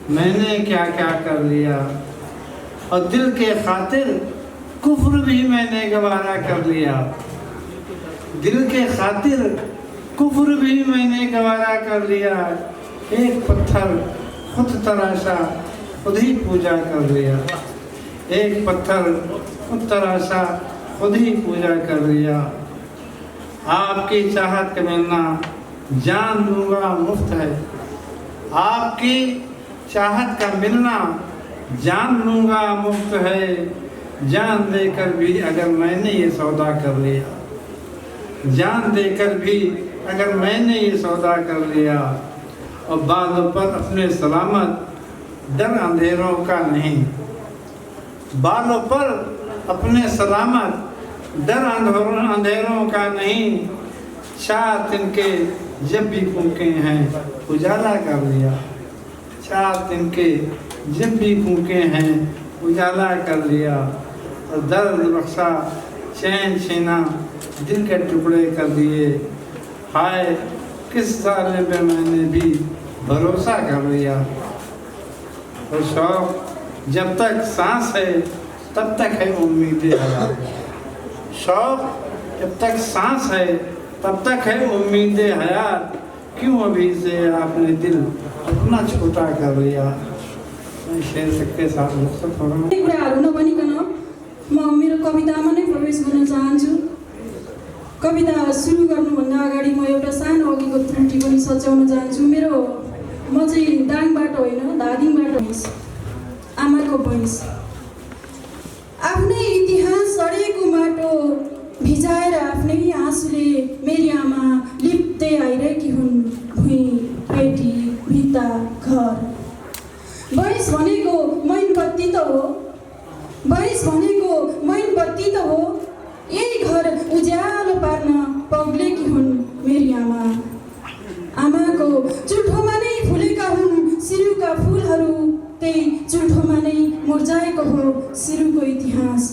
मैंने क्या क्या कर लिया, और दिल के खातिर कुफ्र भी मैंने गवारा कर लिया। दिल के खातिर कुफ्र भी मैंने गवारा कर लिया। एक पत्थर खुद तराशा खुद ही पूजा कर लिया। एक पत्थर खुद तराशा खुद ही पूजा कर लिया। आपकी चाहत का मिलना जान दूंगा मुफ्त है। आपकी चाहत का मिलना जान लूँगा मुफ्त है। जान देकर भी अगर मैंने ये सौदा कर लिया, जान देकर भी अगर मैंने ये सौदा कर लिया, और बालों पर अपने सलामत डर अंधेरों का नहीं। बालों पर अपने सलामत डर अंधेरों का नहीं। चार तिनके जब भी फूके हैं उजाला कर लिया। चार तिनके जब भी फूके हैं उजाला कर लिया। और दर्द बख्शा चैन छीना दिल के टुकड़े कर दिए। हाय किस साले पे मैंने भी भरोसा कर लिया। और शौक जब तक सांस है तब तक है उम्मीदें हयात। शौक जब तक सांस है तब तक है उम्मीदें हयात। क्यों अभी से आपने दिल अपना छोटा कर लिया। मैं शेर सबके साथ रुखसत हो रहा हूँ। कुराहरू नभनिकन म मेरो कवितामा नै प्रवेश गर्न चाहन्छु। कविता सुरु गर्नुभन्दा अगाडि म एउटा सानो अघिको त्रुटि पनि सच्याउन चाहन्छु। म चाहिँ दाङबाट होइन धादिङबाट भइस, आमाको भइस। आफ्नै इतिहास सडेको माटो भिजाएर आफ्नै आँसुले मेरी आमा लिप्दै आइरहेकी हुन्। भुइँ पेटी भित्ता घर। भइस भनेको मैनबत्ती त हो। भइस भनेको मैनबत्ती त हो। यही घर उज्यालो पार्न पग्लेकी हुन् मेरी आमा। आमाको चुल्ठोमा नै फुलेका हुन् सिरुका फुलहरू। त्यही चुल्ठोमा नै मुर्झाएको हो सिरुको इतिहास।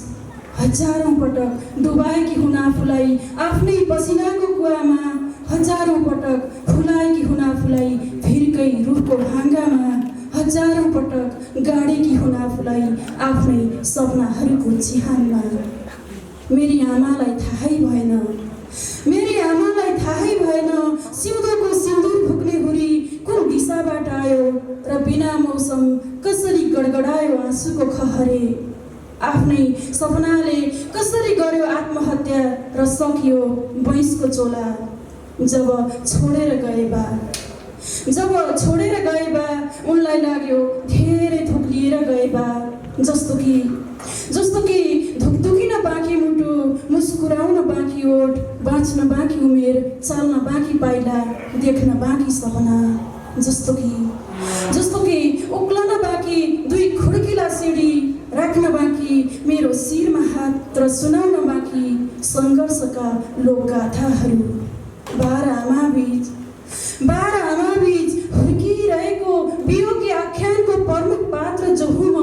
हजारौँ पटक डुबाएकी हुन् आफूलाई आफ्नै पसिनाको कुवामा। हजारौँ पटक फुलाएकी हुन् आफूलाई भिरकै रुखको भाङ्गामा। हजारौँ पटक गाडेकी हुन् आफूलाई आफ्नै सपनाहरूको चिहानमा। मेरी आमालाई थाहै भएन, मेरी आमालाई थाहै भएन सिउँदोको सिन्दुर फुक्ने हुरी कुन दिशाबाट आयो र बिना मौसम कसरी गडगडायो आँसुको खहरे। आफ्नै सपनाले कसरी गर्यो आत्महत्या र सकियो भैँसको चोला। जब छोडेर गए बा, जब छोडेर गए बा उनलाई लाग्यो धेरै थोक लिएर गए बा। जस्तो कि धुकधुकिन बाँकी मुटु, मुस्कुराउन बाँकी ओठ, बाँच्न बाँकी उमेर, चाल्न बाँकी पाइला, देख्न बाँकी सपना। जस्तो कि उक्लन बाँकी दुई खुड्किला सिडी, राख्न बाँकी मेरो शिरमा हात र सुनाउन बाँकी सङ्घर्षका लोकगाथाहरू। बाह्र आमाबीच हुर्किरहेको वियोगी आख्यानको प्रमुख पात्र जो हुँ म।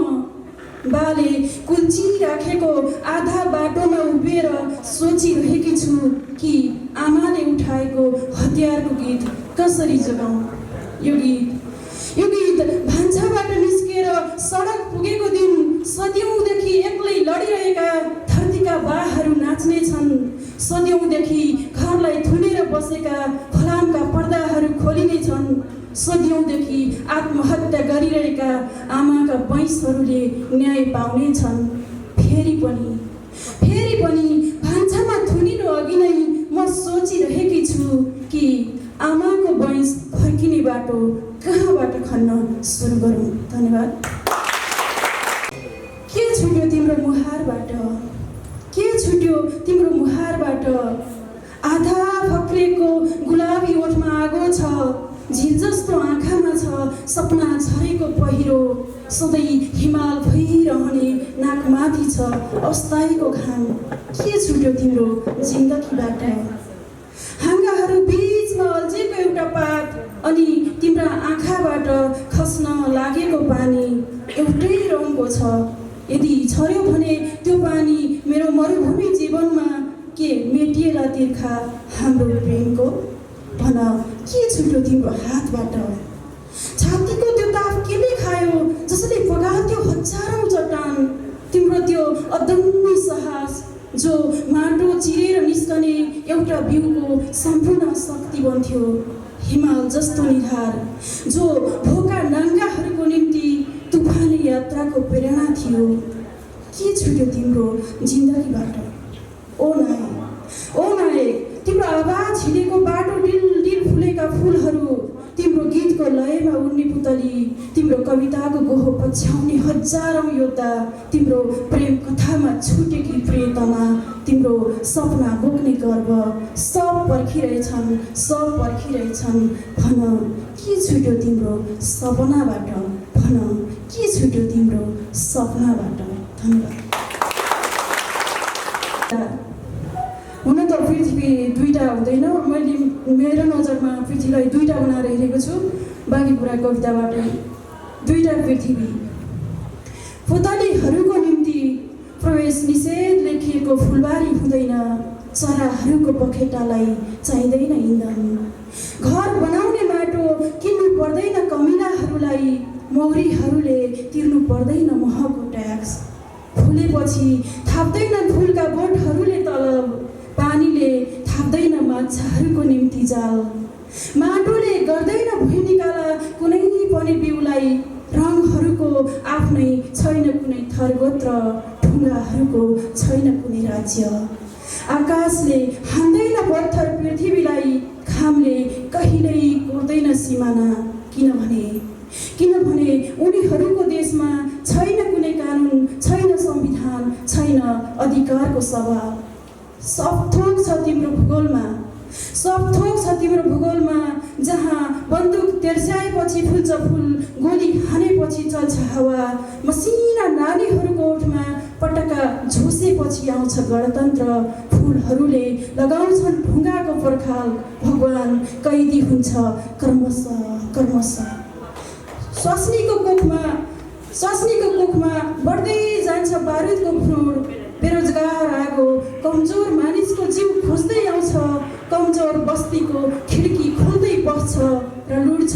बाले कुल्ची राखेको आधा बाटोमा उभिएर सोचिरहेकी छु कि आमाले उठाएको हतियारको गीत कसरी जोगाउँ। यो गीत भान्साबाट निस्केर सडक पुगेको दिन सदियौँदेखि एक्लै लडिरहेका धरतीका बाहरू नाच्ने छन्। सदियौँदेखि घरलाई थुनेर बसेका फलामका पर्दाहरू खोलिने छन्। सदियौँदेखि आत्महत्या गरिरहेका आमाका वैँसहरूले न्याय पाउने छन्। फेरि पनि भान्सामा थुनिनु अघि नै म सोचिरहेकी छु कि आमाको वैँस फर्किने बाटो कहाँबाट खन्न सुरु गरौँ। धन्यवाद। के छुट्यो तिम्रो मुहारबाट, के छुट्यो तिम्रो मुहारबाट। आधा फक्रेको गुलाबी ओठमा आगो छ, झिल जस्तो आँखामा छ सपना झरेको पहिरो। सधैँ हिमाल भइरहने नाकमाथि छ अस्थायीको घाम। के छुट्यो तिम्रो जिन्दगीबाट। हाँगाहरू बिचमा अल्झेको एउटा पात, अनि तिम्रा आँखाबाट खस्न लागेको पानी एउटै रङको छ। यदि छर्यो भने त्यो पानी मेरो मरुभूमि जीवनमा के मेटिएला तिर्खा हाम्रो प्रेमको। भन के छुट्यो तिम्रो हातबाट। छातीको त्यो ताप केले खायो अदम्य साहस, जो माटो चिरेर निस्कने एउटा बिउको सम्पूर्ण शक्ति बन्थ्यो, हिमाल जस्तो निधार, जो भोका नाङ्गाहरूको निम्ति तुफानी यात्राको प्रेरणा थियो। के छुट्यो तिम्रो जिन्दगीबाट? ओ नायक, तिम्रो आवाज हिँडेको बाटो, डिल डिल फुलेका फुलहरू, तिम्रो गीतको लयमा उड्ने पुतली, तिम्रो कविताको गोहो पछ्याउने हजारौँ योद्धा, तिम्रो प्रेम कथामा छुटेकी प्रियतमा, तिम्रो सपना बोक्ने गर्व, सब पर्खिरहेछन्। भन के छुट्यो तिम्रो सपनाबाट? भन के छुट्यो तिम्रो सपनाबाट? धन्यवाद। हुन त पृथ्वी दुईटा हुँदैन, मैले मेरो नजरमा पृथ्वीलाई दुईटा बनाएर हेरेको छु। बाँकी कुरा कविताबाटै। दुईटा पृथ्वी, पुतलीहरूको निम्ति प्रवेश निषेध लेखिएको फुलबारी हुँदैन, चराहरूको पखेटालाई चाहिँदैन इन्धन, घर बनाउने माटो किन्नु पर्दैन कमिलाहरूलाई, मौरीहरूले तिर्नु पर्दैन महँगो ट्याक्स, फुलेपछि थाप्दैनन् फुलका बोटहरूले तलब, पानीले थाप्दैन माछाहरूको निम्ति जाल, माटोले गर्दैन भुइँ निकाला कुनै पनि बिउलाई, रङहरूको आफ्नै छैन कुनै थरगोत्र, ढुङ्गाहरूको छैन कुनै राज्य, आकाशले हान्दैन पत्थर पृथ्वीलाई, घामले कहिल्यै कोर्दैन सिमाना, किनभने उनीहरूको देशमा छैन कुनै कानुन, छैन संविधान, छैन अधिकारको सभा। सब थोक छ तिम्रो भूगोलमा, जहाँ बन्दुक तेर्स्याएपछि फुल्छ फुल, गोली हानेपछि चल्छ हावा, मसिना नानीहरूको ओठमा पटका झुसेपछि आउँछ गणतन्त्र, फुलहरूले लगाउँछन् ढुङ्गाको पर्खाल, भगवान कैदी हुन्छ क्रमशः। स्वास्नीको कोखमा बढ्दै जान्छ बारुदको फुर, बेरोजगार आगो कमजोर मानिसको जीव खोज्दै आउँछ, कमजोर बस्तीको खिड्की खोल्दै बस्छ र लुट्छ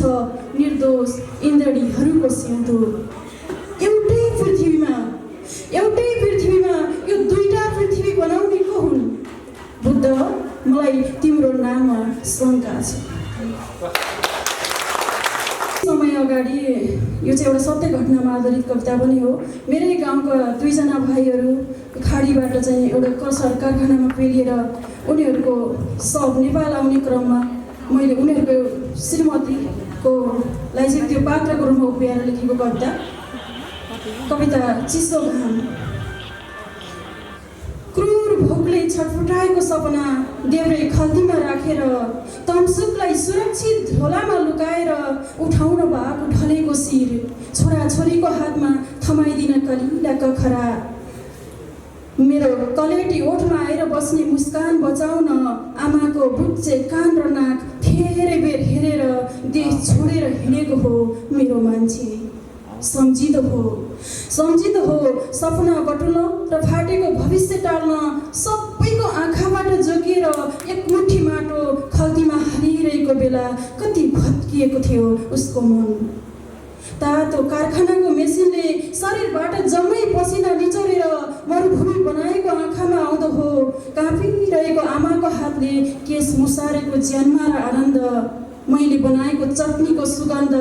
निर्दोष इन्द्रणीहरूको सिउँदो। एउटै पृथ्वीमा यो दुईटा पृथ्वी बनाउने को हुन्? बुद्ध, मलाई तिम्रो नाममा शङ्का छ। समय अगाडि, यो चाहिँ एउटा सत्य घटनामा आधारित कविता पनि हो। मेरै गाउँका दुईजना भाइहरू खाडीबाट चाहिँ एउटा कसर कारखानामा पेलिएर उनीहरूको सब नेपाल आउने क्रममा मैले उनीहरूको श्रीमतीको लाई चाहिँ त्यो पात्रको रूपमा उभिएर लेखेको कविता चिसो घाम। क्रूर भोकले छटफटाएको सपना देब्रे खल्तीमा राखेर, तमसुकलाई सुरक्षित झोलामा लुकाएर उठाउन भएको ढलेको शिर, छोराछोरीको हातमा थमाइदिन कलिला कखरा, मेरो कलेटी ओठमा आएर बस्ने मुस्कान बचाउन आमाको बुच्चे कान र नाक धेरै बेर हेरेर देश छोडेर हिँडेको हो मेरो मान्छे। सम्झिँदो हो सपना बटुल्न र फाटेको भविष्य टाल्न, सबैको आँखाबाट जोगिएर एक मुठी माटो खल्तीमा हालिरहेको बेला कति भत्किएको थियो उसको मन। तातो कारखानाको मेसिनले शरीरबाट जम्मै पसिना निचोरेर मरुभूमि बनाएको आँखामा आउँदो हो, काँपिरहेको आमाको हातले केस मुसारेको ज्यानमा र आनन्द, मैले बनाएको चटनीको सुगन्ध,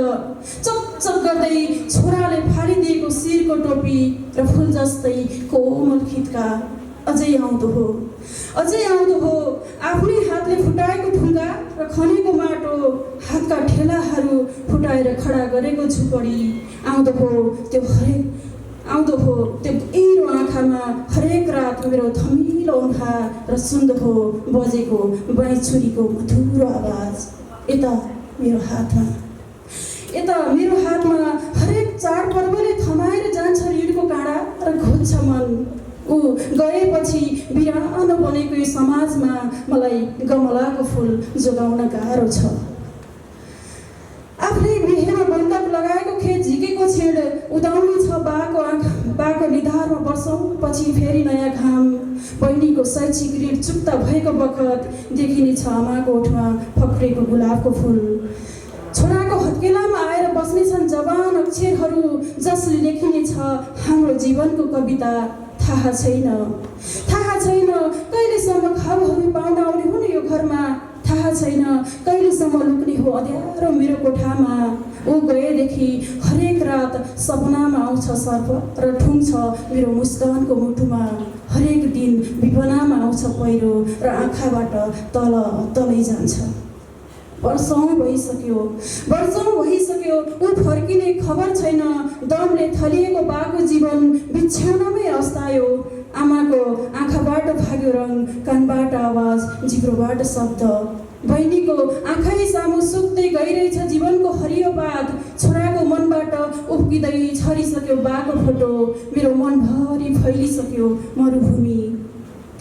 चकचक गर्दै छोराले फालिदिएको शिरको टोपी र फुल जस्तै कोमल खितका अझै आउँदो हो आफ्नै हातले फुटाएको ढुङ्गा र खनेको माटो, हातका ठेलाहरू फुटाएर खडा गरेको झुपडी, आउँदो हो त्यो गहिरो आँखामा हरेक रात मेरो थमिलो ओँठा र सुन्दो हो बजेको बाँइछुरीको मधुरो आवाज। यता मेरो हातमा हरेक चाडपर्वले थमाएर जान्छ ऋणको काँडा र घोज्छ मन। ऊ गएपछि बिरानो बनेको यो समाजमा मलाई गमलाको फुल जोगाउन गाह्रो छ। आफ्नै बिहेमा बन्दक लगाएको खेत झिकेको छेड उदाउने छ बाको निधारमा वर्षौँ पछि फेरि नयाँ घाम। बहिनीको शैक्षिक ऋण चुक्ता भएको बखत देखिने छ आमाको ओठमा फक्रेको गुलाबको फुल। छोराको हत्केलामा आएर बस्नेछन् जवान अक्षरहरू जसले लेखिने छ हाम्रो जीवनको कविता। थाहा छैन कहिलेसम्म घाउहरू पाउन आउने हुन् यो घरमा, थाहा छैन कहिलेसम्म लुक्ने हो अँध्यारो मेरो कोठामा। ऊ गएदेखि हरेक रात सपनामा आउँछ सर्प र ठुङ्छ मेरो मुस्कानको मुटुमा। हरेक दिन विपनामा आउँछ पहिरो र आँखाबाट तलै जान्छ। वर्षौँ भइसक्यो ऊ फर्किने खबर छैन। दमले थलिएको बाको जीवन बिछ्याउनमै अस्तायो। आमाको आँखाबाट भाग्यो रङ, कानबाट आवाज, जिब्रोबाट शब्द। बहिनीको आँखै सामु सुक्दै गइरहेछ जीवनको हरियो बात। छोराको मनबाट उब्किँदै झरिसक्यो बाको फोटो। मेरो मनभरि फैलिसक्यो मरुभूमि।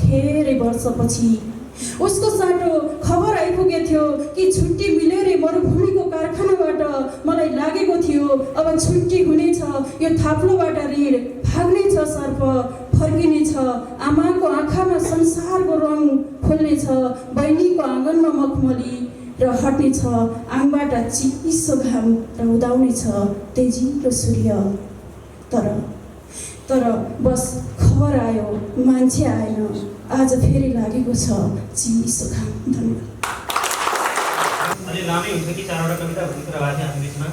धेरै वर्षपछि उसको साटो खबर आइपुगेको थियो कि छुट्टी मिल्यो रे मरुभूमिको कारखानाबाट। मलाई लागेको थियो अब छुट्टी हुनेछ, यो थाप्लोबाट ऋण भाग्नेछ सर्प, फर्किनेछ। आमाको आँखामा संसारको रङ खोल्नेछ, बहिनीको आँगनमा मखमली र हट्नेछ। आङबाट चिसो घाम र उदाउनेछ तेजिलो सूर्य। तर बस खबर आयो, मान्छे आएन। आज फेरि लागेको छ चिसो घाम। धन्यवाद। अलि लामै हुन्छ कि 4वटा कविता भन्ने कुरा भएको थियो हामी बिचमा।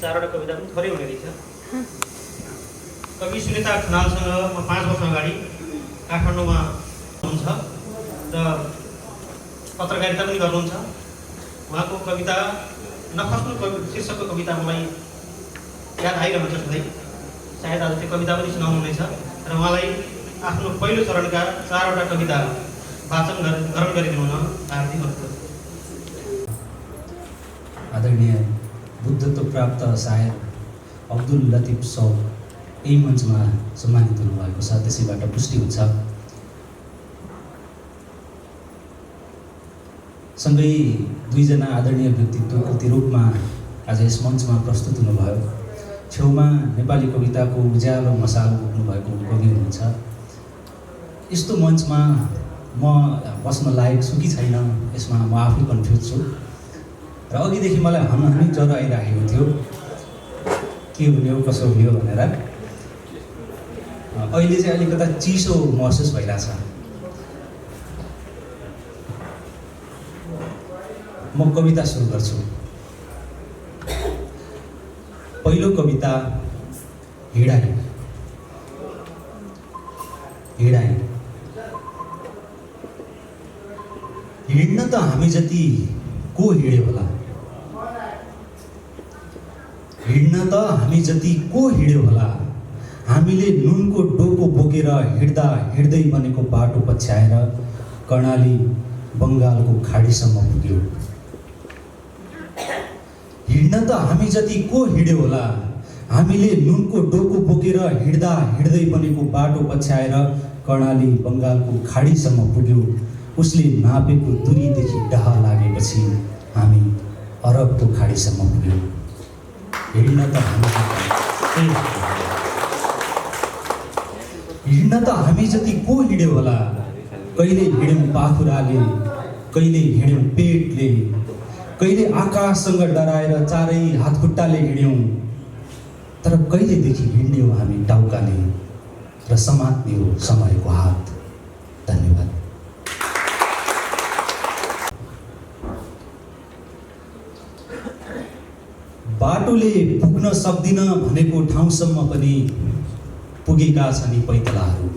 4वटा कविता पनि थोरै हुने रहेछ। कवि सुनिता खनालसँग म 5 वर्ष अगाडि काठमाडौँमा हुनुहुन्छ र पत्रकारिता पनि गर्नुहुन्छ। उहाँको कविता नखस्नु शीर्षकको कविता मलाई याद आइरहन्छ सधैँ। सायद आज त्यो कविता पनि सुनाउनु हुनेछ र उहाँलाई आफ्नो पहिलो चरणका 4वटा कविता वाचन ग्रहण गरिदिनु हुन हार्दिक अनुरोध। आदरणीय बुद्धत्व प्राप्त सायद अब्दुल लतिफ सौद यही मञ्चमा सम्मानित हुनुभएको छ, त्यसैबाट पुष्टि हुन्छ। सँगै 2 जना आदरणीय व्यक्तित्व प्रतिरूपमा आज यस मञ्चमा प्रस्तुत हुनुभयो। छेउमा नेपाली कविताको उज्यालो मसाल बोक्नुभएको कवि हुनुहुन्छ। यस्तो मञ्चमा म बस्न लायक छु कि छैन यसमा म आफै कन्फ्युज छु र अघिदेखि मलाई हनहनी ज्वरो आइराखेको थियो के हुने हो कसो हुने हो भनेर। अहिले चाहिँ अलिकता चिसो महसुस भइरहेछ। म कविता सुरु गर्छु। पहिलो कविता हिँडाई। हिँड्न त हामी जति को हिँड्यो होला, हिँड्न त हामी जति को हिँड्यो होला। हामीले नुनको डोको बोकेर हिँड्दा हिँड्दै बनेको बाटो पछ्याएर कर्णाली बङ्गालको खाडीसम्म पुग्यो। हिँड्न त हामी जति को हिँड्यो होला। हामीले नुनको डोको बोकेर हिँड्दा हिँड्दै बनेको बाटो पछ्याएर कर्णाली बङ्गालको खाडीसम्म पुग्यो। उसले नापेको दूरीदेखि डाह लागेपछि हामी अरबको खाडीसम्म पुग्यो। हिँड्न त हामी जति को हिँड्यो होला। कहिले हिँड्यौँ पाखुराले, कहिले हिँड्यौँ पेटले, कहिले आकाशसँग डराएर चारै हातखुट्टाले हिँड्यौँ। तर कहिलेदेखि हिँड्ने हो हामी टाउकाले र समात्ने हो समयको हात। धन्यवाद। बाटोले पुग्न सक्दिन भनेको ठाउँसम्म पनि पुगेका छन् यी पैतलाहरू।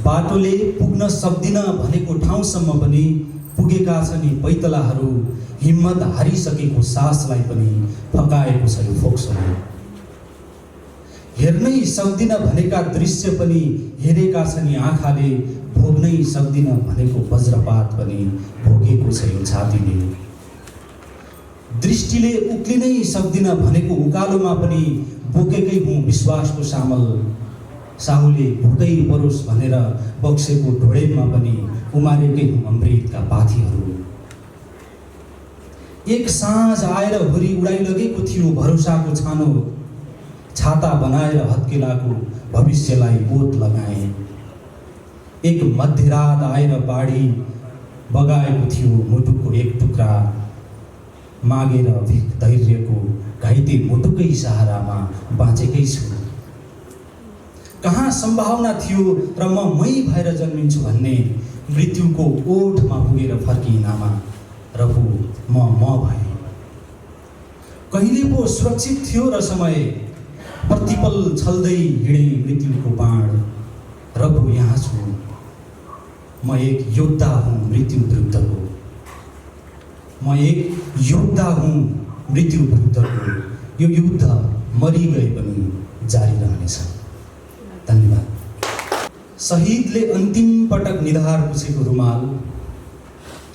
बाटोले पुग्न सक्दिन भनेको ठाउँसम्म पनि पुगेका छन् यी पैतलाहरू। हिम्मत हारिसकेको सासलाई पनि फकाएको छ यो फोक्सोले। हेर्नै सक्दिन भनेका दृश्य पनि हेरेका छन् यी आँखाले। भोग्नै सक्दिन भनेको वज्रपात पनि भोगेको छ यो छातीले। दृष्टिले उक्लिनै सक्दिन भनेको उकालोमा पनि बोकेकै हुँ विश्वासको सामल। साहुले भुकै परोस् भनेर बक्सेको ढोडेलमा पनि उमारेकै हुँ अमृतका पाथीहरू। एक साँझ आएर हुरी उडाइलगेको थियो भरोसाको छानो। छाता बनाएर हत्केलाको भविष्यलाई बोत लगाए। एक मध्यरात आएर बाढी बगाएको थियो मुटुको एक टुक्रा। मागेर भिख धैर्यको घाइते मुटुकै सहारामा बाँचेकै छु। सम्भावना थियो र मै भएर जन्मिन्छु भन्ने मृत्युको ओठमा पुगेर फर्किएन आमा र म भएँ। कहिले पो सुरक्षित थियो र समय, प्रतिपल छल्दै हिँडे मृत्युको बाण र पो यहाँ छु। म एक योद्धा हुँ मृत्यु विरुद्धको, म एक योद्धा हुँ मृत्यु विरुद्धको। यो युद्ध मरि गए पनि जारी रहनेछ। धन्यवाद। शहीदले अन्तिम पटक निधार पुछेको रुमाल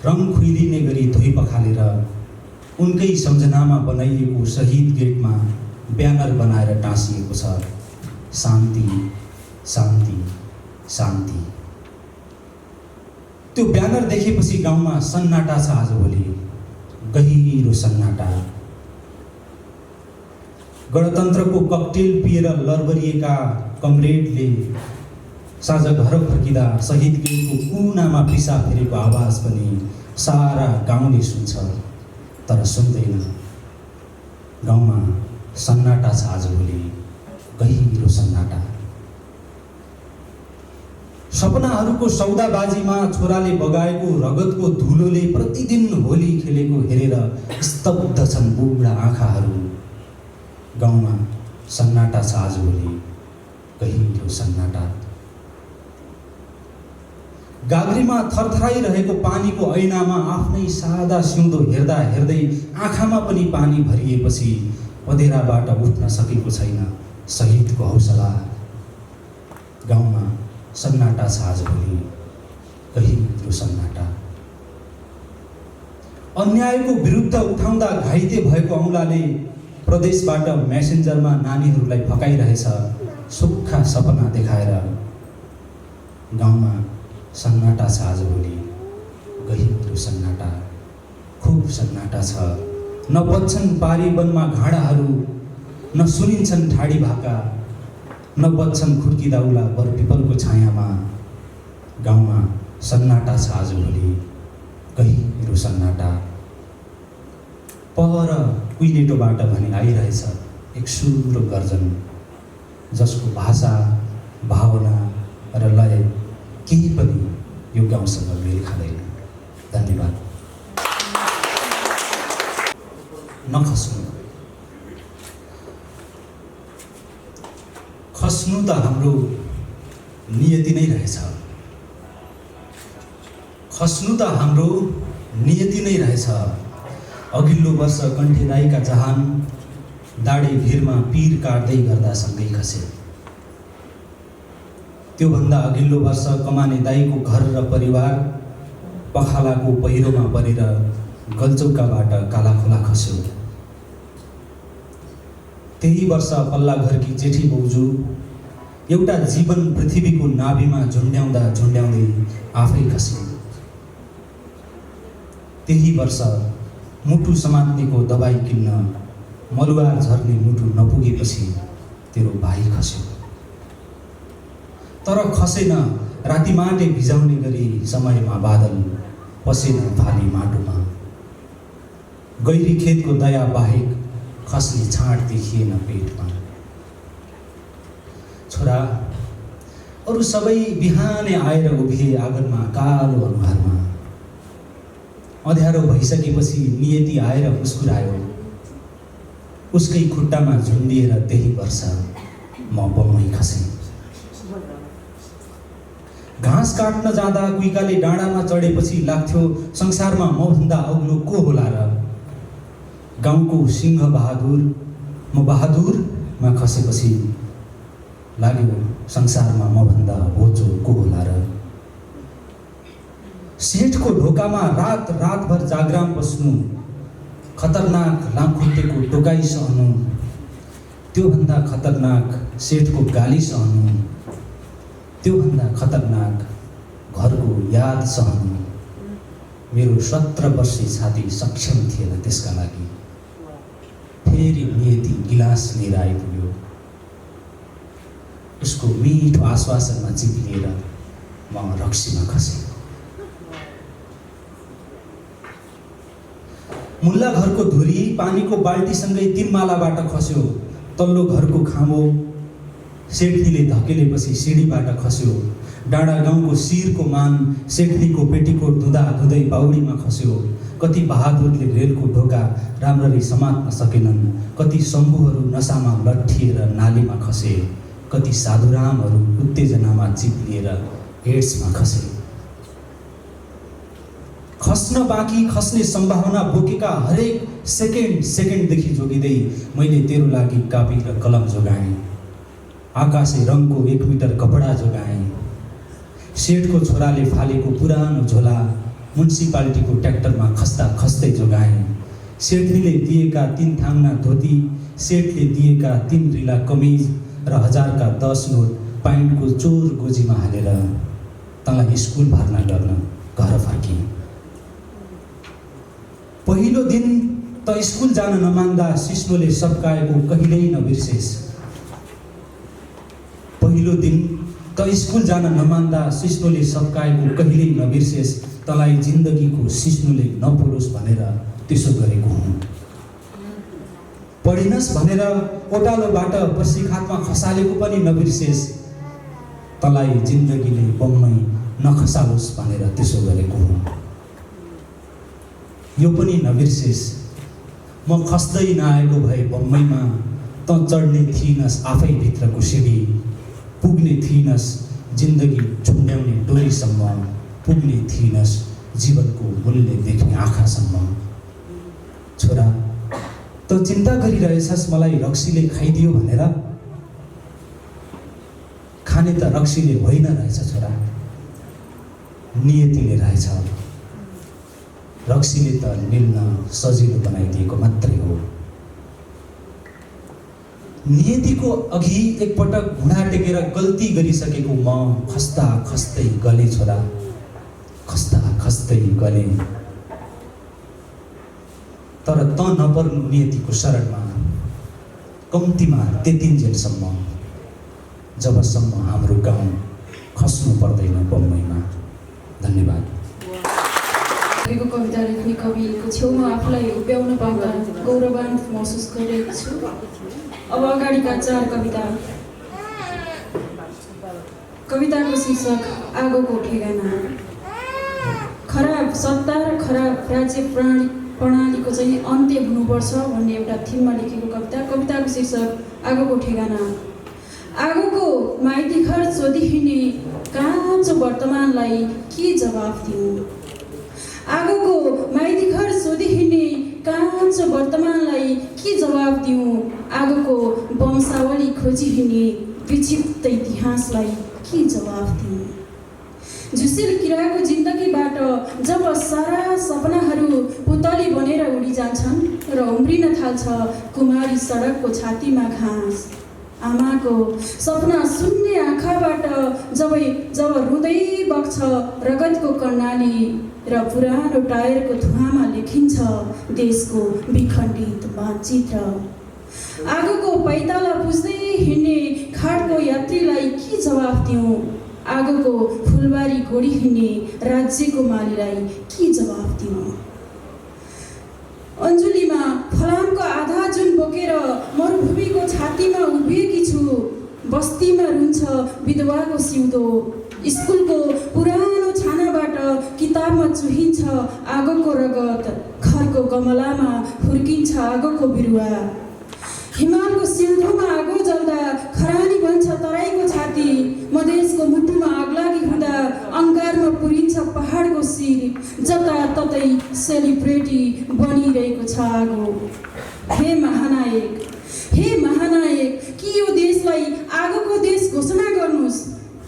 रङ खुइलिने गरी धोइ पखालेर उनकै सम्झनामा बनाइएको शहीद गेटमा ब्यानर बनाएर टाँसिएको छ, शान्ति शान्ति शान्ति। त्यो ब्यानर देखेपछि गाउँमा सन्नाटा छ। आजभोलि गहिरो सन्नाटा। गणतन्त्रको ककटेल पिएर लरबरिएका कमरेडले साँझ घर फर्किँदा शहीद गेटको कुनामा पिसाब फेरेको आवाज पनि सारा गाउँले सुन्छ, तर सुन्दैन। गाउँमा सन्नाटा छ आजभोलि, गहिरो सन्नाटा। सपनाहरूको सौदाबाजीमा छोराले बगाएको रगतको धुलोले प्रतिदिन होली खेलेको हेरेर स्तब्ध छन् बुढा आँखाहरू। गाउँमा सन्नाटा छ आजभोलि, गहिरो सन्नाटा। गाग्रीमा थरथराइरहेको पानीको ऐनामा आफ्नै सादा सिउँदो हेर्दा हेर्दै आँखामा पनि पानी भरिएपछि पँधेराबाट उठ्न सकेको छैन शहीदको हौसला। गाउँमा सन्नाटा छ आजभोलि, गहिरो सन्नाटा। अन्यायको विरुद्ध उठाउँदा घाइते भएको औँलाले प्रदेशबाट मेसेन्जरमा नानीहरूलाई फकाइरहेछ सुक्खा सपना देखाएर। गाउँमा सन्नाटा छ आजभोलि, गहिरो सन्नाटा। खुब सन्नाटा छ। न बज्छन् पारी वनमा घाँडाहरू, न सुनिन्छन् ठाडी भाका, न बज्छन् खुर्की दाउला बर पिपलको छायामा। गाउँमा सन्नाटा छ आजभोलि, गहिरो सन्नाटा। पर कुइनेटोबाट भने आइरहेछ एक सुर गर्जन, जसको भाषा, भावना र लय केही पनि यो गाउँसँग मेल खाँदैन। धन्यवाद। नखस्नु। खस्नु त हाम्रो नियति नै रहेछ। खस्नु त हाम्रो नियति नै रहेछ। अघिल्लो वर्ष कण्ठे दाइका जहान दाडे भिरमा पीर काट्दै गर्दा सँगै खसे। त्योभन्दा अघिल्लो वर्ष कमाने दाइको घर र परिवार पखालाको पहिरोमा परेर गल्चौकाबाट कालाखोला खस्यो। त्यही वर्ष पल्ला घरकी जेठी बौजू एउटा जीवन पृथ्वीको नाभिमा झुन्ड्याउँदा झुन्ड्याउँदै आफै खसे। त्यही वर्ष मुटु समात्नेको दबाई किन्न मलुवार झर्ने मुटु नपुगेपछि तेरो भाइ खस्यो। तर खसेन राति माटे भिजाउने गरी समयमा बादल पसेन फाली माटोमा। गैरी खेतको दया बाहेक खस्ने छाँट देखिएन पेटमा। छोरा, अरू सबै बिहानै आएर उभिए आँगनमा कालो अनुहारमा। अँध्यारो भइसकेपछि नियति आएर मुस्कुरायो। उसकै खुट्टामा झुन्डिएर त्यही वर्ष म बम्मै खसेँ। घाँस काट्न जाँदा कुइकाले डाँडामा चढेपछि लाग्थ्यो संसारमा मभन्दा अग्लो को होला र। गाउँको सिंह बहादुर म बहादुरमा खसेपछि लाग्यो संसारमा मभन्दा होचो को होला र। सेठको ढोकामा रात रातभर जागराम बस्नु, खतरनाक लामखुट्टेको टोकाइ सहनु, त्योभन्दा खतरनाक सेठको गाली सहनु, त्योभन्दा खतरनाक घरको याद सहनु। मेरो 17 वर्षे छाती सक्षम थिएन त्यसका लागि। फेरि नियति गिलास लिएर आइपुग्यो। उसको मिठो आश्वासनमा चिप्लिएर म रक्सीमा खसेँ। मुल्ला घरको धुरी पानीको बाल्टीसँगै 3 मालाबाट खस्यो। तल्लो घरको खाँबो सेठनीले धकेलेपछि सिँढीबाट खस्यो। डाँडा गाउँको शिरको मान सेठनीको पेटीकोट धुँदा धुँदै बाउडीमा खस्यो। कति बहादुरले रेलको ढोका राम्ररी समात्न सकेनन्। कति शम्भुहरू नसामा लट्ठिएर नालीमा खसे। कति साधुरामहरू उत्तेजनामा चिप्लिएर एड्समा खसे। खस्न बाँकी खस्ने सम्भावना बोकेका हरेक सेकेन्डदेखि जोगिँदै मैले तेरो लागि कापी र कलम जोगाएँ। आकाशे रङको 1 मिटर कपडा जोगाएँ। सेठको छोराले फालेको पुरानो झोला म्युनिसिपालिटीको ट्र्याक्टरमा खस्दा खस्दै जोगाएँ। सेठनीले दिएका 3 थाङ्ना धोती, सेठले दिएका 3 रिला कमिज र 1000 का 10 नोट पाइन्टको चोर गोजीमा हालेर तँलाई स्कुल भर्ना गर्न घर फर्किएँ। पहिलो दिन त स्कुल जान नमान्दा सिस्नोले सप्काएको कहिल्यै नबिर्सेस्। पहिलो दिन त स्कुल जान नमान्दा सिस्नोले सप्काएको कहिल्यै नबिर्सेस्। तँलाई जिन्दगीको सिस्नोले नपोलोस् भनेर त्यसो गरेको हुँ। पढिनस् भनेर ओटालोबाट पर्सिखातमा खसालेको पनि नबिर्सेस्। तँलाई जिन्दगीले बममै नखसालोस् भनेर त्यसो गरेको हुँ। यो पनि नबिर्सेस्, म खस्दै नआएको भए बम्बईमा त चढ्ने थिइनस् आफै भित्रको सिडी। पुग्ने थिइनस् जिन्दगी झुन्ड्याउने डोरीसम्म। पुग्ने थिइनस् जीवनको मूल्य देख्ने आँखासम्म। छोरा, त चिन्ता गरिरहेछस् मलाई रक्सीले खाइदियो भनेर? खाने त रक्सीले होइन रहेछ छोरा, नियतिले रहेछ। रक्सीले त निल्न सजिलो बनाइदिएको मात्रै हो। नियतिको अघि एकपटक घुँडा टेकेर गल्ती गरिसकेको म खस्दा खस्दै गले छोरा, खस्दा खस्दै गले। तर त नपर्नु नियतिको शरणमा, कम्तीमा त्यतिन्जेलसम्म जबसम्म हाम्रो गाउँ खस्नु पर्दैन बम्बईमा। धन्यवाद। कविता लेख्ने कविको छेउमा आफूलाई उभ्याउन पाउँदा गौरवान्वित महसुस गरिरहेको छु। अब अगाडिका 4 कविता। कविताको शीर्षक आगोको ठेगाना। खराब सत्ता र खराब राज्य प्रणालीको चाहिँ अन्त्य हुनुपर्छ भन्ने एउटा थिममा लेखेको कविता। कविताको शीर्षक आगोको ठेगाना। आगोको माइती घर सोधी हिँड्ने काँचो वर्तमानलाई के जवाफ दिउँ? आगोको माइती घर सोधी हिँड्ने काँचो वर्तमानलाई के जवाफ दिउँ? आगोको वंशावली खोजी हिँड्ने विक्षिप्त इतिहासलाई के जवाफ दिउँ? झुसिल किराको जिन्दगीबाट जब सारा सपनाहरू पुतली बनेर उडी जान्छन् र उम्रिन थाल्छ कुमारी सडकको छातीमा घाँस। आमाको सपना सुन्ने आँखाबाट जब रुँदै बग्छ रगतको कर्णाली र पुरानो टायरको धुवामा लेखिन्छ देशको विखण्डित मानचित्र। आगोको पैताला पुस्दै हिँड्ने खाटको यात्रीलाई के जवाफ दिउँ? आगोको फुलबारी गोडी हिँड्ने राज्यको मालीलाई के जवाफ दिउँ? अञ्जुलीमा फलामको आधा जुन बोकेर मरुभूमिको छातीमा उभिएकी छु। बस्तीमा रुन्छ विधवाको सिउँदो। स्कुलको पुरानो छानाबाट किताबमा चुहिन्छ आगोको रगत। घरको गमलामा हुर्किन्छ आगोको बिरुवा। हिमालको सिउँदोमा आगो जल्दा खरानी बन्छ तराईको छाती। मधेसको मुटुमा आगलागी हुँदा अङ्गारमा पुरिन्छ पहाडको शिर। जताततै सेलिब्रेटी बनिरहेको छ आगो। हे महानायक, हे महानायक, कि यो देशलाई आगोको देश घोषणा गर्नुहोस्,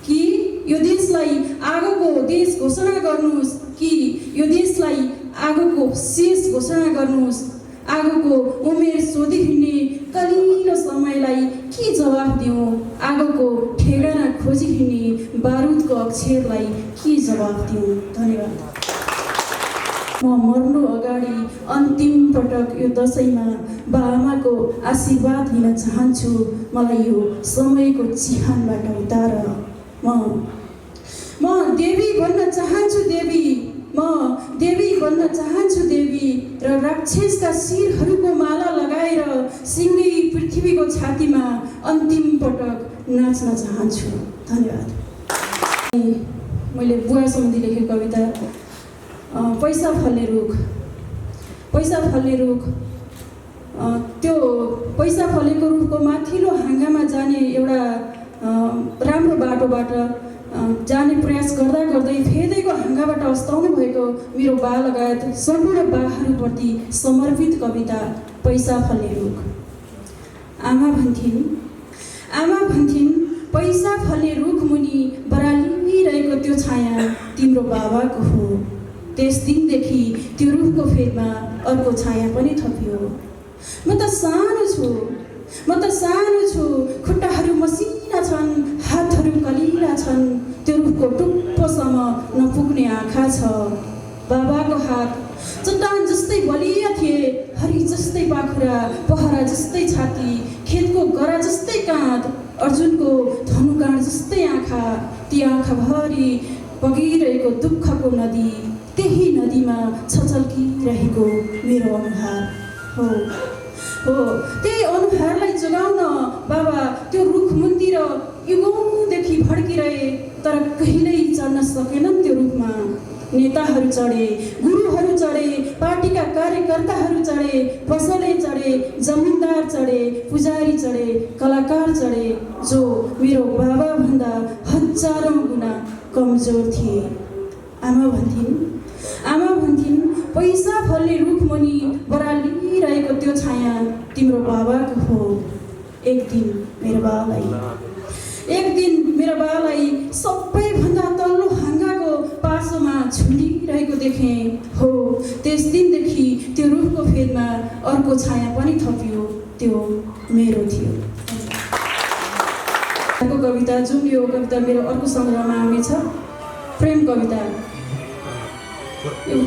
कि यो देशलाई आगोको देश घोषणा गर्नुहोस्, कि यो देशलाई आगोको शेष घोषणा गर्नुहोस्। आगोको उमेर सोधी हिँड्ने कलिलो समयलाई के जवाफ दिउँ? आगोको ठेगाना खोजी हिँड्ने बारुदको अक्षरलाई के जवाफ दिउँ? धन्यवाद। म मर्नु अगाडि अन्तिम पटक यो दसैँमा बाआमाको आशीर्वाद लिन चाहन्छु। मलाई यो समयको चिहानबाट उतार। म देवी बन्न चाहन्छु देवी। म देवी बन्न चाहन्छु देवी र राक्षसका शिरहरूको माला लगाएर सिङ्गै पृथ्वीको छातीमा अन्तिम पटक नाच्न चाहन्छु। धन्यवाद। मैले बुवा सम्बन्धी लेखेको कविता पैसा फल्ने रुख। पैसा फल्ने रुख, त्यो पैसा फलेको रुखको माथिल्लो हाँगामा जाने एउटा राम्रो बाटोबाट जाने प्रयास गर्दा गर्दै फेदैको हाँगाबाट अस्ताउनु भएको मेरो बा लगायत सम्पूर्ण बाहरूप्रति समर्पित कविता पैसा फल्ने रुख। आमा भन्थिन् पैसा फल्ने रुख मुनि बरालिरहेको त्यो छाया तिम्रो बाबाको हो। त्यस दिनदेखि त्यो रुखको फेदमा अर्को छाया पनि थपियो। म त सानो छु, खुट्टाहरू मसिना छन्, हातहरू कलिला छन्, त्यो रुखको टुप्पोसम्म नपुग्ने आँखा छ। बाबाको हात चट्टान जस्तै बलिया थिए, हरी जस्तै पाखुरा, पहरा जस्तै छाती, खेतको गरा जस्तै काँध, अर्जुनको धनुकाँड जस्तै आँखा। ती आँखाभरि बगिरहेको दुःखको नदी, त्यही नदीमा छचल्किरहेको मेरो अनुहार हो। त्यही अनुहारलाई जोगाउन बाबा त्यो रुख मन्दिर युगौँदेखि भड्किरहे, तर कहिल्यै चढ्न सकेनन् त्यो रुखमा। नेताहरू चढे, गुरुहरू चढे, पार्टीका कार्यकर्ताहरू चढे, पसले चढे, जमिनदार चढे, पुजारी चढे, कलाकार चढे, जो मेरो बाबाभन्दा हजारौँ गुणा कमजोर थिए। आमा भन्थिन् पैसा फल्ने रुख मुनि बरालिरहेको त्यो छाया तिम्रो बाबाको हो। एक दिन मेरो बाबालाई सबैभन्दा तल्लो हाँगाको पासोमा झुन्डिरहेको देखेँ हो। त्यस दिनदेखि त्यो रुखको फेदमा अर्को छाया पनि थपियो, त्यो मेरो थियो। कविता जुन यो कविता मेरो अर्को सङ्ग्रहमा आउनेछ, प्रेम कविता,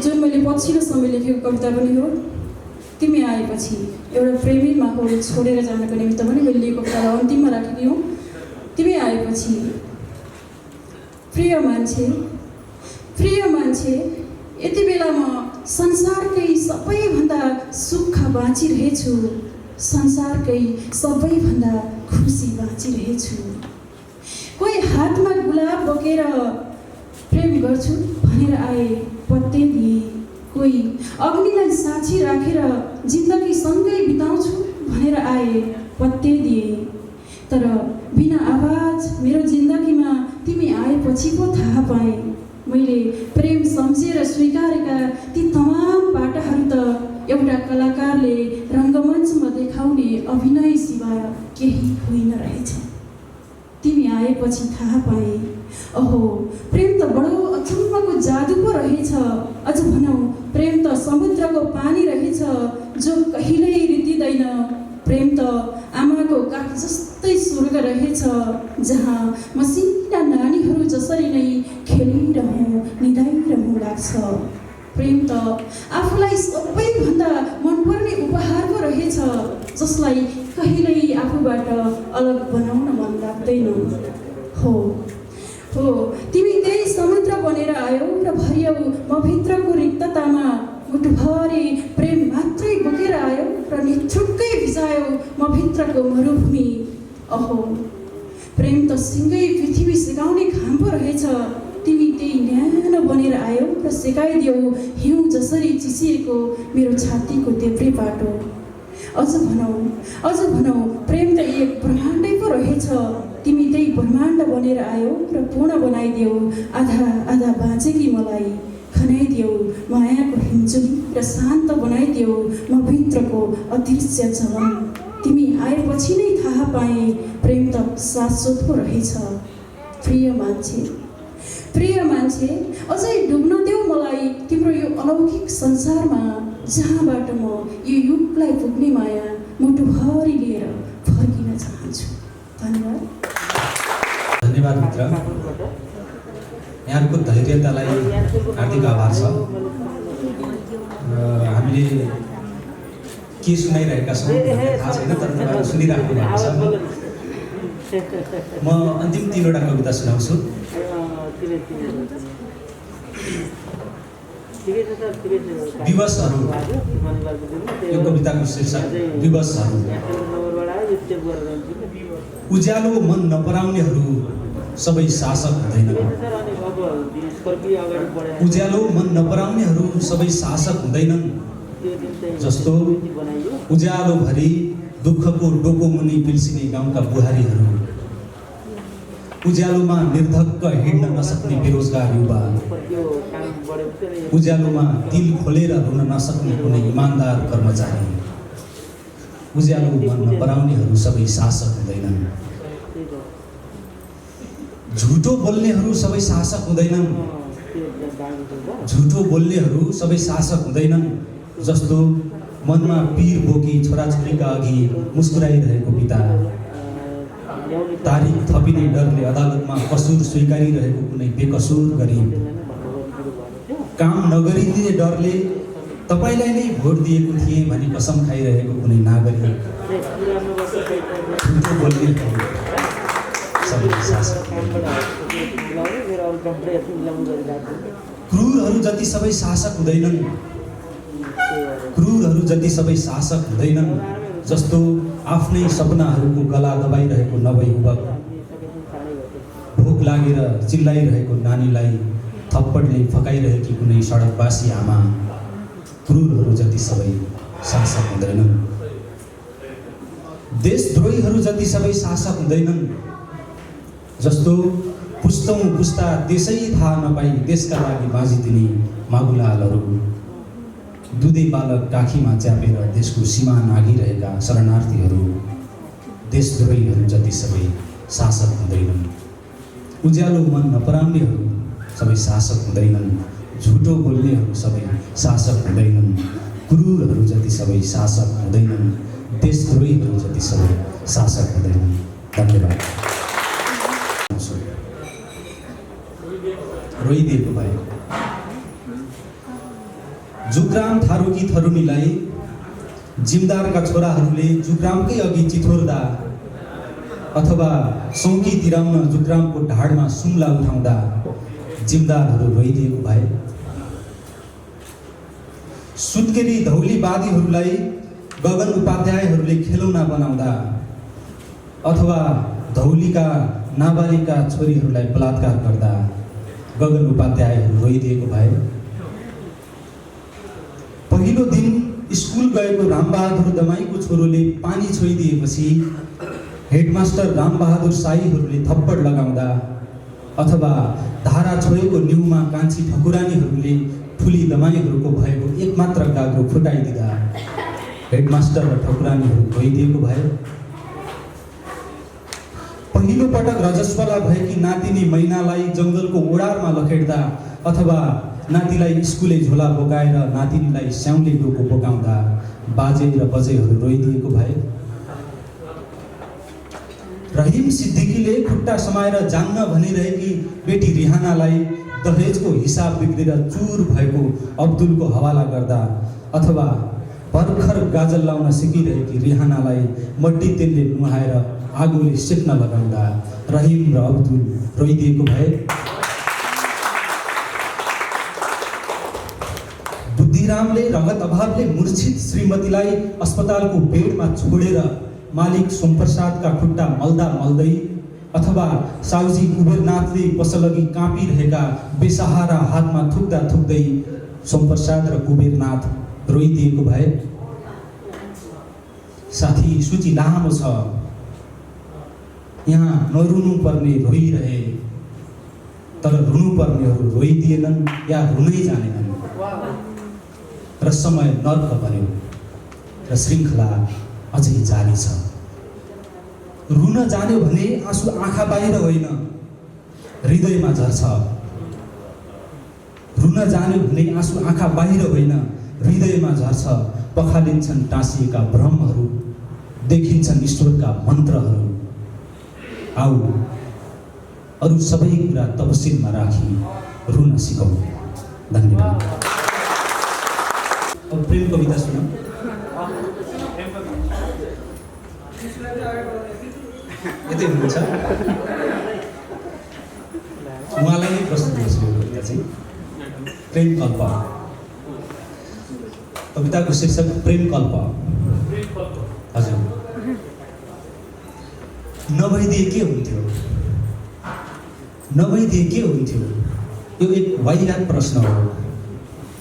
जुन मैले पछिल्लो समय लेखेको कविता पनि हो। तिमी आएपछि एउटा प्रेमी माहौल छोडेर जानको निमित्त पनि मैले लेखेको कवितालाई अन्तिममा राखेकी हूँ। तिमी आएपछि प्रिय मान्छे, यति बेला म संसारकै सबैभन्दा सुख बाँचिरहेछु, संसारकै सबैभन्दा खुसी बाँचिरहेछु। कोही हातमा गुलाब बोकेर प्रेम गर्छु भनेर आए, पत्ते दिए। कोही अग्निलाई साक्षी राखेर जिन्दगी सँगै बिताउँछु भनेर आए, पत्ते दिए। तर बिना आवाज मेरो जिन्दगीमा तिमी आएपछि पो थाहा पाएँ, मैले प्रेम सम्झेर स्वीकारेका ती तमाम बाटाहरू त एउटा कलाकारले रङ्गमञ्चमा देखाउने अभिनय सिवाय केही होइन रहेछ। तिमी आएपछि थाहा पाएँ, अहो प्रेम त बडो अचम्मको जादु पो रहेछ। अझ भनौँ प्रेम त समुद्रको पानी रहेछ, जो कहिल्यै रित्तिँदैन। प्रेम त आमाको काख जस्तै स्वर्ग रहेछ, जहाँ मसिना नानीहरू जसरी नै खेलिरहँ निदाइरहँ लाग्छ। प्रेम त आफूलाई सबैभन्दा मनपर्ने उपहार पो रहेछ, जसलाई कहिल्यै आफूबाट अलग बनाउन मन लाग्दैन। हो तिमी त्यही समुद्र बनेर आयौ र भरियौ म भित्रको रिक्ततामा, मुटुभरि प्रेम मात्रै बोकेर आयौ र निथुक्कै भिजायौ म भित्रको मरुभूमि। अहो प्रेम त सिँगै पृथ्वी सेकाउने घाम पो रहेछ, तिमी त्यही न्यानो बनेर आयौ र सेकाइदियौ हिउँ जसरी चिसिएको मेरो छातीको देब्रे बाटो। अझ भनौँ प्रेम त एक ब्रह्माण्डै पो रहेछ, तिमी त्यही ब्रह्माण्ड बनेर आयौ र पूर्ण बनाइदियौ आधा बाँचेकी मलाई, खनाइदियौ मायाको हिमजुली र शान्त बनाइदियौ म भित्रको अदृश्य जलन। तिमी आएपछि नै थाहा पाएँ, प्रेम त शाश्वत पो रहेछ। प्रिय मान्छे, अझै डुब्न देऊ मलाई तिम्रो यो अलौकिक संसारमा, जहाँबाट म यो युगलाई पुग्ने माया मुटुभरि लिएर फर्किन चाहन्छु। धन्यवाद मित्र, यहाँको धैर्यतालाई हार्दिक आभार छ। हामीले के सुनाइरहेका छौँ थाहा छैन, तर तपाईँहरू सुनिराख्नु भएको छ। म अन्तिम 3वटा कविता सुनाउँछु। विवशहरू, यो कविताको शीर्षक विवशहरू। उज्यालो मन नपराउनेहरू सबै शासक हुँदैनन्। उज्यालो मन नपराउनेहरू सबै शासक हुँदैनन्। जस्तो उज्यालोभरि दुःखको डोको मुनि पिल्सिने गाउँका बुहारीहरू, उज्यालोमा निर्धक्क हिँड्न नसक्ने बेरोजगार युवा, उज्यालोमा दिल खोलेर रुन नसक्ने कुनै इमान्दार कर्मचारी, उज्यालो मन नपराउनेहरू सबै शासक हुँदैनन्। झुटो बोल्नेहरू सबै शासक हुँदैनन्। झुटो बोल्नेहरू सबै शासक हुँदैनन्। जस्तो मनमा पीर बोकी छोराछोरीका अघि मुस्कुराइरहेको पिता, तारिख थपिने डरले अदालतमा कसुर स्वीकारिरहेको कुनै बेकसुर गरिब, काम नगरिदिने डरले तपाईँलाई नै भोट दिएको थिएँ भनी कसम खाइरहेको कुनै नागरिक, झुटो बोल्नेहरू सबै शासक। क्रूरहरू जति सबै शासक हुँदैनन्। क्रूरहरू जति सबै शासक हुँदैनन्। जस्तो आफ्नै सपनाहरूको गला दबाइरहेको नवयुवक, भोक लागेर चिल्लाइरहेको नानीलाई थप्पडले फकाइरहेकी कुनै सडकवासी आमा, क्रूरहरू जति सबै शासक हुँदैनन्। देशद्रोहीहरू जति सबै शासक हुँदैनन्। जस्तो पुस्तौँ पुस्ता देशै थाहा नपाई देशका लागि बाँचिदिने मागुलालहरू, दुधे बालक काखीमा च्यापेर देशको सीमा नागिरहेका शरणार्थीहरू, देशद्रोहीहरू जति सबै शासक हुँदैनन्। उज्यालो मन नपराउनेहरू सबै शासक हुँदैनन्। झुटो बोल्नेहरू सबै शासक हुँदैनन्। क्रूरहरू जति सबै शासक हुँदैनन्। देशद्रोहीहरू जति सबै शासक हुँदैनन्। धन्यवाद। रोइदिएको भए जुग्राम थारुकी थरुनीलाई जिमदारका छोराहरूले जुग्रामकै अघि चिथोर्दा अथवा सौकी तिराउन जुग्रामको ढाडमा सुम्ला उठाउँदा जिमदारहरू रोइदिएको भए, सुत्केरी धौलीवादीहरूलाई गगन उपाध्यायहरूले खेलौना बनाउँदा अथवा धौलीका नाबालिगका छोरीहरूलाई बलात्कार गर्दा गगन उपाध्यायहरू रोइदिएको भए, पहिलो दिन स्कुल गएको रामबहादुर दमाईको छोरोले पानी छोइदिएपछि हेडमास्टर रामबहादुर साईहरूले थप्पड लगाउँदा अथवा धारा छोएको न्युमा कान्छी ठकुरानीहरूले ठुली दमाईहरूको भएको एकमात्र गाग्रो फुटाइदिँदा हेडमास्टर र ठकुरानीहरू रोइदिएको भए, पहिलो पटक रजस्वला भएकी नातिनी मैनालाई जङ्गलको ओडारमा लखेड्दा अथवा नातिलाई स्कुले झोला बोकाएर नातिनीलाई स्याउले डोको बोकाउँदा बाजे र बजेहरू रोइदिएको भए, रहिम सिद्दिकीले खुट्टा समाएर जान्न भनिरहेकी बेटी रिहानालाई दहेजको हिसाब बिग्रेर चुर भएको अब्दुलको हवाला गर्दा अथवा भर्खर गाजल लाउन सिकिरहेकी रिहानालाई मड्डी तेलले नुहाएर आगोले सेक्न लगाउँदा रहिम र अब्दुल रोइदिएको भए, बुद्धिरामले रगत अभावले मूर्छित श्रीमतीलाई अस्पतालको बेडमा छोडेर मालिक सोमप्रसादका खुट्टा मल्दा मल्दै अथवा साउजी कुबेरनाथले पसलअघि काँपिरहेका बेसहारा हातमा थुक्दा थुक्दै सोमप्रसाद र कुबेरनाथ रोइदिएको भए। साथी, सूची लामो छ। यहाँ नरुनु पर्ने रोइरहे, तर रुनु पर्नेहरू रोइदिएनन् या रुनै जानेनन् र समय नर्क बन्यो र श्रृङ्खला अझै जारी छ। रुन जान्यो भने आँसु आँखा बाहिर होइन हृदयमा झर्छ। रुन जान्यो भने आँसु आँखा बाहिर होइन हृदयमा झर्छ। पखालिन्छन् टाँसिएका भ्रमहरू, देखिन्छन् ईश्वरका मन्त्रहरू। आऊ अरू सबै कुरा तपसिलमा राखी रुन सिकौँ। धन्यवाद। अब प्रेम कविता सुनौँ। यतै हुनुहुन्छ, उहाँलाई नै प्रस्तुत गर्छु। यो कविता चाहिँ प्रेम कल्प। कविताको शीर्षक प्रेम कल्प। हजुर, नभइदिए के हुन्थ्यो, नभइदिए के हुन्थ्यो, यो एक वाहियात प्रश्न हो।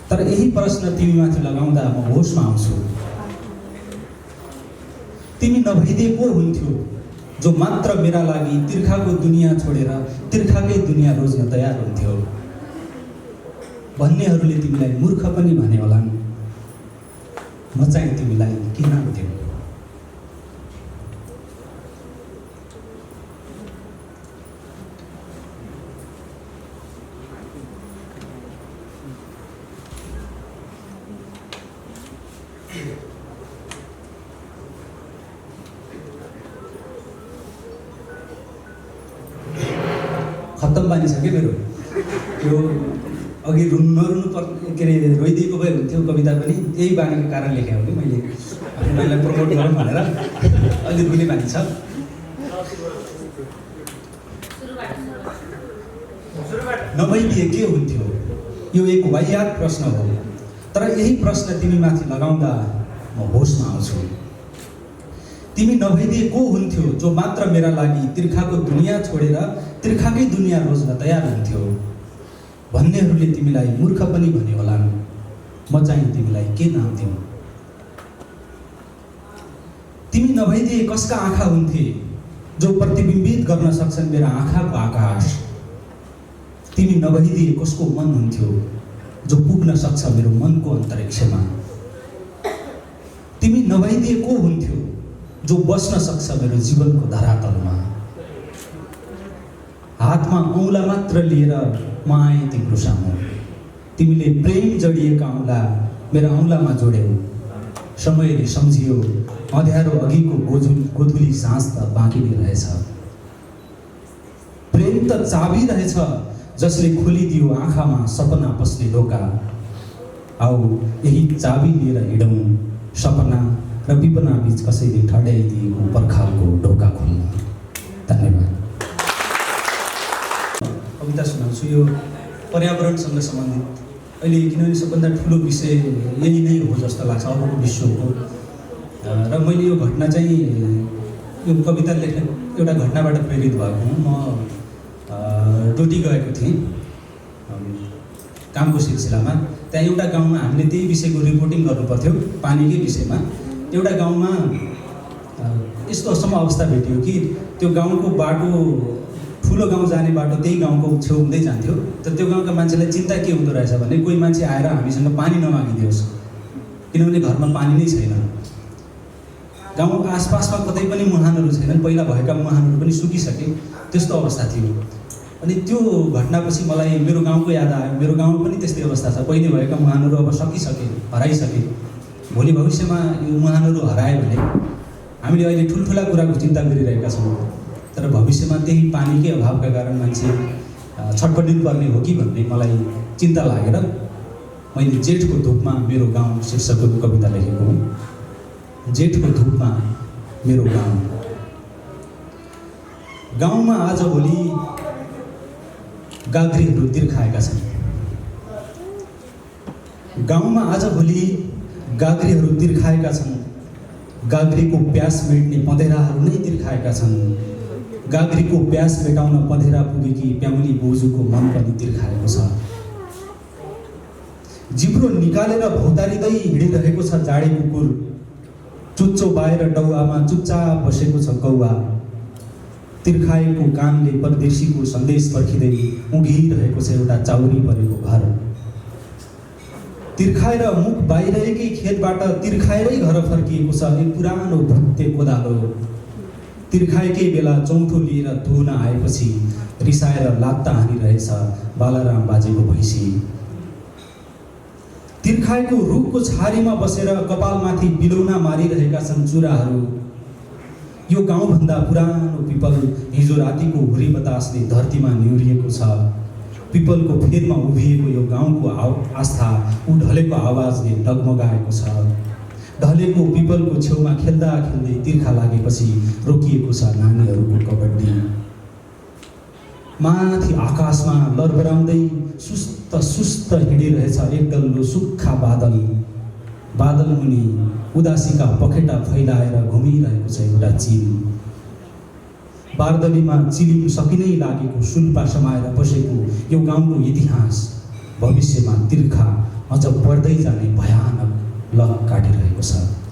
तर यही प्रश्न तिमीमाथि लगाउँदा म होसमा आउँछु। तिमी नभइदिए को हुन्थ्यो जो मात्र मेरा लागि तिर्खाको दुनियाँ छोडेर तिर्खाकै दुनियाँ रोज्न तयार हुन्थ्यो भन्नेहरूले तिमीलाई मूर्ख पनि भने होलान्। म चाहिँ तिमीलाई के नाम दिउँ? खत्तम बानिसक्यो मेरो यो अघि नरुनु के अरे रोइदिएको भए हुन्थ्यो कविता पनि यही बानीको कारण लेखेँ हो कि मैले आफूलाई प्रमोट गरौँ भनेर अलि रुने बानी छ। नभइदिए के हुन्थ्यो यो एक वाहियात प्रश्न हो। तर यही प्रश्न तिमीमाथि लगाउँदा म होसमा आउँछु। तिमी नभइदिए को हुन्थ्यो जो मात्र मेरा लागि तिर्खाको दुनियाँ छोडेर तिर्खाकै दुनियाँ रोज्न तयार हुन्थ्यो भन्नेहरूले तिमीलाई मूर्ख पनि भने होलान्। म चाहिँ तिमीलाई के नाम दिउँ? तिमी नभइदिए कसका आँखा हुन्थे जो प्रतिबिम्बित गर्न सक्छन् मेरा आँखाको आकाश? तिमी नभइदिए कसको मन हुन्थ्यो जो पुग्न सक्छ मेरो मनको अन्तरिक्षमा? तिमी नभइदिए को हुन्थ्यो जो बस्न सक्छ मेरो जीवनको धरातलमा? हातमा औँला मात्र लिएर म आएँ तिम्रो सामु। तिमीले प्रेम जडिएका औँला मेरा औँलामा जोड्यौ। समयले सम्झियो अँध्यारो अघिको गोधुली साँझ त बाँकी नै रहेछ। प्रेम त चाबी रहेछ जसले खोलिदियो आँखामा सपना पस्ने ढोका। आऊ यही चाबी लिएर हिँडौँ सपना र विपना बीच कसैले ठड्याइदिएको पर्खालको ढोका खोल्न। धन्यवाद। कविता सुनाउँछु यो पर्यावरणसँग सम्बन्धित। अहिले किनभने सबभन्दा ठुलो विषय यही नै हो जस्तो लाग्छ अबको विश्वको। र मैले यो घटना चाहिँ यो कविता लेख्ने एउटा घटनाबाट प्रेरित भएको हुँ। म डोटी गएको थिएँ कामको सिलसिलामा। त्यहाँ एउटा गाउँमा हामीले त्यही विषयको रिपोर्टिङ गर्नुपर्थ्यो पानीकै विषयमा। एउटा गाउँमा यस्तोसम्म अवस्था भेटियो कि त्यो गाउँको बाटो ठुलो गाउँ जाने बाटो त्यही गाउँको छेउ हुँदै जान्थ्यो। तर त्यो गाउँका मान्छेलाई चिन्ता के हुँदो रहेछ भने कोही मान्छे आएर हामीसँग पानी नमागिदियोस् किनभने घरमा पानी नै छैन। गाउँ आसपासमा कतै पनि मुहानहरू छैनन्, पहिला भएका मुहानहरू पनि सुकिसके, त्यस्तो अवस्था थियो। अनि त्यो घटनापछि मलाई मेरो गाउँको याद आयो। मेरो गाउँमा पनि त्यस्तै अवस्था छ। पहिले भएका मुहानहरू अब सकिसके, हराइसके। भोलि भविष्यमा यो मुहानहरू हरायो भने हामीले अहिले ठुल्ठुला कुराको चिन्ता गरिरहेका छौँ, तर भविष्यमा त्यही पानीकै अभावका कारण मान्छे छटपटिनु पर्ने हो कि भन्ने मलाई चिन्ता लागेर मैले जेठको धुपमा मेरो गाउँ शीर्षकको कविता लेखेको हुँ। जेठको धुपमा मेरो गाउँ। गाउँमा आजभोलि गाग्रीहरू तिर्खाएका छन्। गाउँमा आजभोलि गाग्रीहरू तिर्खाएका छन्। गाग्रीको प्यास मेट्ने पँधेराहरू नै तिर्खाएका छन्। गाग्रीको प्यास मेटाउन पँधेरा पुगेकी प्याउली बोजूको मन पनि तिर्खाएको छ। जिब्रो निकालेर भौतारिँदै हिँडिरहेको छ जाडे कुकुर। चुच्चो बाएर डौवामा चुपचाप बसेको छ कौवा। तिर्खाएको कानले परदेशीको सन्देश पर्खिँदै उघिरहेको छ एउटा चाउरी परेको घर। तिर्खाएर मुख बाहिरकै खेतबाट तिर्खाएरै घर फर्किएको छ एक पुरानो भुत्ते कोदालो। तिर्खाएकै बेला चौँठो लिएर धुन आएपछि रिसाएर लात्ता हानिरहेछ बालाराम बाजेको भैँसी। तिर्खाएको रुखको छारीमा बसेर कपालमाथि बिलौना मारिरहेका छन् चुराहरू। यो गाउँभन्दा पुरानो पिपल हिजो रातिको हुरी बतासले धरतीमा निहुरिएको छ। पिपलको फेदमा उभिएको यो गाउँको आस्था ऊ ढलेको आवाजले डगमगाएको छ। ढलेको पिपलको छेउमा खेल्दा खेल्दै तिर्खा लागेपछि रोकिएको छ नानीहरूको कबड्डी। माथि आकाशमा लरबराउँदै सुस्त सुस्त हिँडिरहेछ एक डल्लो सुक्खा बादल। बादल मुनि उदासीका पखेटा फैलाएर घुमिरहेको छ एउटा चिल। बारदलीमा चिलिम सकिनै लागेको सुल्पा समाएर बसेको यो गाउँको इतिहास भविष्यमा तिर्खा अझ बढ्दै जाने भयानक लग काटिरहेको छ।